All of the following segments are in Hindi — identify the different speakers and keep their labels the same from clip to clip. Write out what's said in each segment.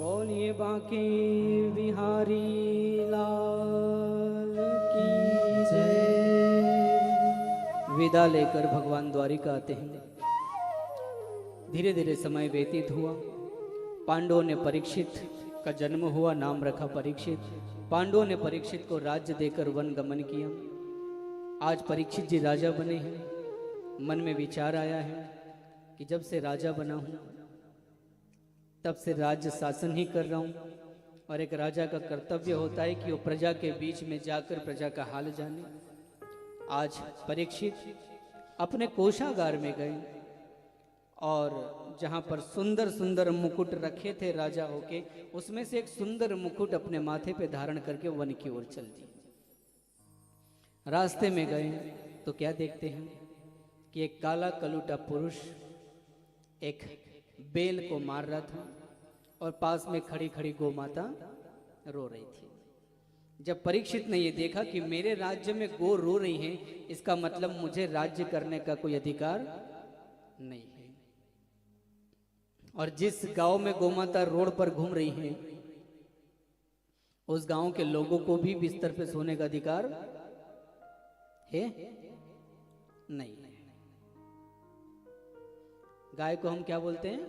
Speaker 1: बोलिए बांके बिहारी लाल की जय। विदा लेकर भगवान द्वारिका आते हैं। धीरे धीरे समय व्यतीत हुआ। पांडवों ने परीक्षित का जन्म हुआ, नाम रखा परीक्षित। पांडवों ने परीक्षित को राज्य देकर वन गमन किया। आज परीक्षित जी राजा बने हैं। मन में विचार आया है कि जब से राजा बना हूं तब से राज्य शासन ही कर रहा हूं, और एक राजा का कर्तव्य होता है कि वो प्रजा के बीच में जाकर प्रजा का हाल जाने। आज परीक्षित अपने कोषागार में गए और जहां पर सुंदर सुंदर मुकुट रखे थे राजा होके, उसमें से एक सुंदर मुकुट अपने माथे पे धारण करके वन की ओर चल दिए। रास्ते में गए तो क्या देखते हैं कि एक काला कलूटा पुरुष एक बेल को मार रहा था और पास में खड़ी खड़ी गोमाता रो रही थी। जब परीक्षित ने ये देखा कि मेरे राज्य में गो रो रही हैं, इसका मतलब मुझे राज्य करने का कोई अधिकार नहीं है। और जिस गांव में गोमाता रोड पर घूम रही है, उस गांव के लोगों को भी बिस्तर पे सोने का अधिकार है नहीं। गाय को हम क्या बोलते हैं?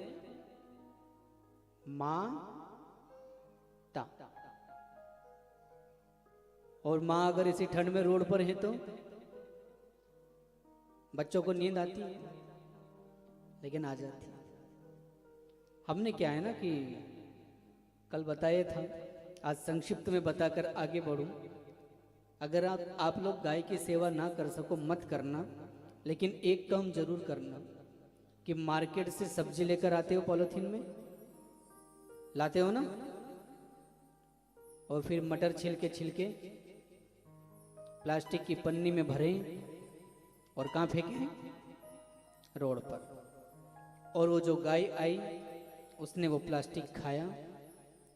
Speaker 1: मां ता। और मां अगर इसी ठंड में रोड पर है तो बच्चों को नींद आती है, लेकिन आ जाती है। हमने क्या है ना कि कल बताया था, आज संक्षिप्त में बताकर आगे बढ़ूं। अगर आप लोग गाय की सेवा ना कर सको मत करना, लेकिन एक काम जरूर करना कि मार्केट से सब्जी लेकर आते हो पॉलिथीन में, लाते हो ना, और फिर मटर छिलके छिलके प्लास्टिक की पन्नी में भरे और कहाँ फेंके? रोड पर। और वो जो गाय आई उसने वो प्लास्टिक खाया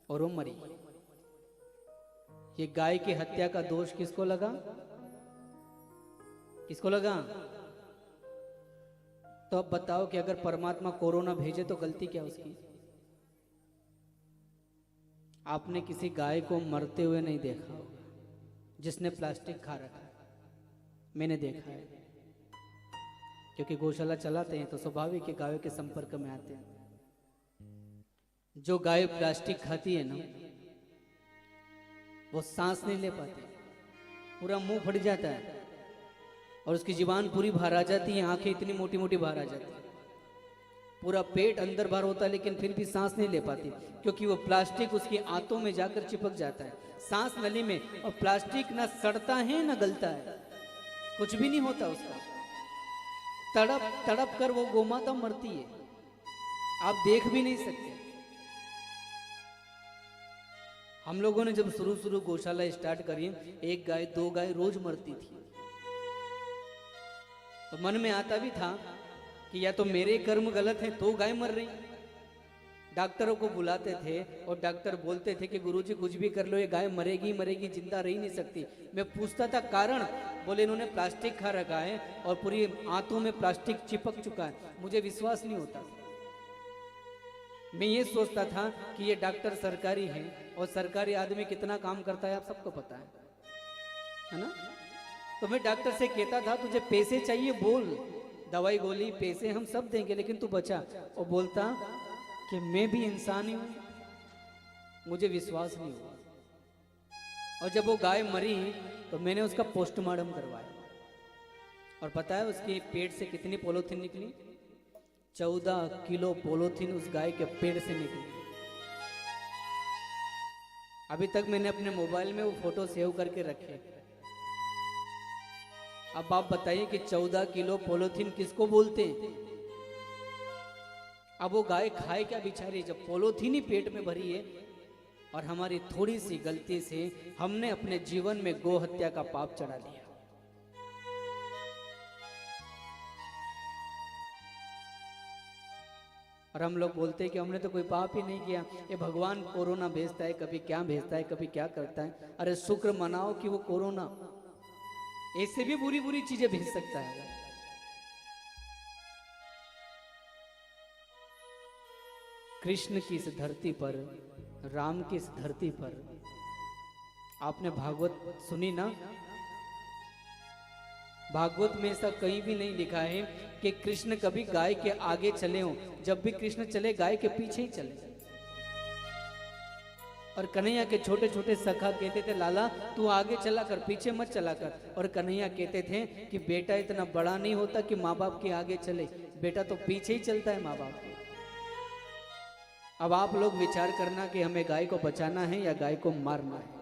Speaker 1: और वो मरी। ये गाय की हत्या का दोष किसको लगा? किसको लगा? तो अब बताओ कि अगर परमात्मा कोरोना भेजे तो गलती क्या उसकी? आपने किसी गाय को मरते हुए नहीं देखा होगा जिसने प्लास्टिक खा रखा है। मैंने देखा है, क्योंकि गौशाला चलाते हैं तो स्वाभाविक है गायों के संपर्क में आते हैं। जो गाय प्लास्टिक खाती है ना, वो सांस नहीं ले पाती, पूरा मुंह फट जाता है और उसकी जुबान पूरी बाहर आ जाती है, आंखें इतनी मोटी मोटी बाहर आ जाती है, पूरा पेट अंदर बाहर होता है, लेकिन फिर भी सांस नहीं ले पाती, क्योंकि वो प्लास्टिक उसकी आंतों में जाकर चिपक जाता है, सांस नली में। और प्लास्टिक ना सड़ता है ना गलता है, कुछ भी नहीं होता उसका। तड़प तड़प कर वो गोमाता मरती है, आप देख भी नहीं सकते। हम लोगों ने जब शुरू गौशाला स्टार्ट करी, एक गाय दो गाय रोज मरती थी, तो मन में आता भी था कि या तो मेरे कर्म गलत हैं तो गाय मर रही। डॉक्टरों को बुलाते थे और डॉक्टर बोलते थे कि गुरुजी कुछ भी कर लो, ये गाय मरेगी मरेगी, जिंदा रह नहीं सकती। मैं पूछता था कारण, बोले इन्होंने प्लास्टिक खा रखा है और पूरी आंतों में प्लास्टिक चिपक चुका है। मुझे विश्वास नहीं होता। मैं ये सोचता था कि ये डॉक्टर सरकारी है, और सरकारी आदमी कितना काम करता है आप सबको पता है ना। तो मैं डॉक्टर से कहता था तुझे पैसे चाहिए बोल, दवाई गोली पैसे हम सब देंगे, लेकिन तू बचा। और बोलता कि मैं भी इंसान ही हूं। मुझे विश्वास नहीं हुआ। और जब वो गाय मरी तो मैंने उसका पोस्टमार्टम करवाया, और पता है उसके पेट से कितनी पॉलीथीन निकली? 14 किलो पॉलीथीन उस गाय के पेट से निकली। अभी तक मैंने अपने मोबाइल में वो फोटो सेव करके रखे। अब आप बताइए कि 14 किलो पॉलीथीन किसको बोलते हैं? अब वो गाय खाए क्या बेचारी, जब पॉलीथीन ही पेट में भरी है। और हमारी थोड़ी सी गलती से हमने अपने जीवन में गौ हत्या का पाप चढ़ा लिया। और हम लोग बोलते हैं कि हमने तो कोई पाप ही नहीं किया, ये भगवान कोरोना भेजता है, कभी क्या भेजता है, कभी क्या करता है। अरे शुक्र मनाओ कि वो कोरोना ऐसे भी बुरी बुरी चीजें भेज सकता है। कृष्ण की इस धरती पर राम की इस धरती पर आपने भागवत सुनी ना? भागवत में ऐसा कहीं भी नहीं लिखा है कि कृष्ण कभी गाय के आगे चले हों। जब भी कृष्ण चले गाय के पीछे ही चले। और कन्हैया के छोटे छोटे सखा कहते थे लाला तू आगे चला कर, पीछे मत चला कर। और कन्हैया कहते थे कि बेटा इतना बड़ा नहीं होता कि माँ बाप के आगे चले, बेटा तो पीछे ही चलता है माँ बाप के। अब आप लोग विचार करना कि हमें गाय को बचाना है या गाय को मारना है।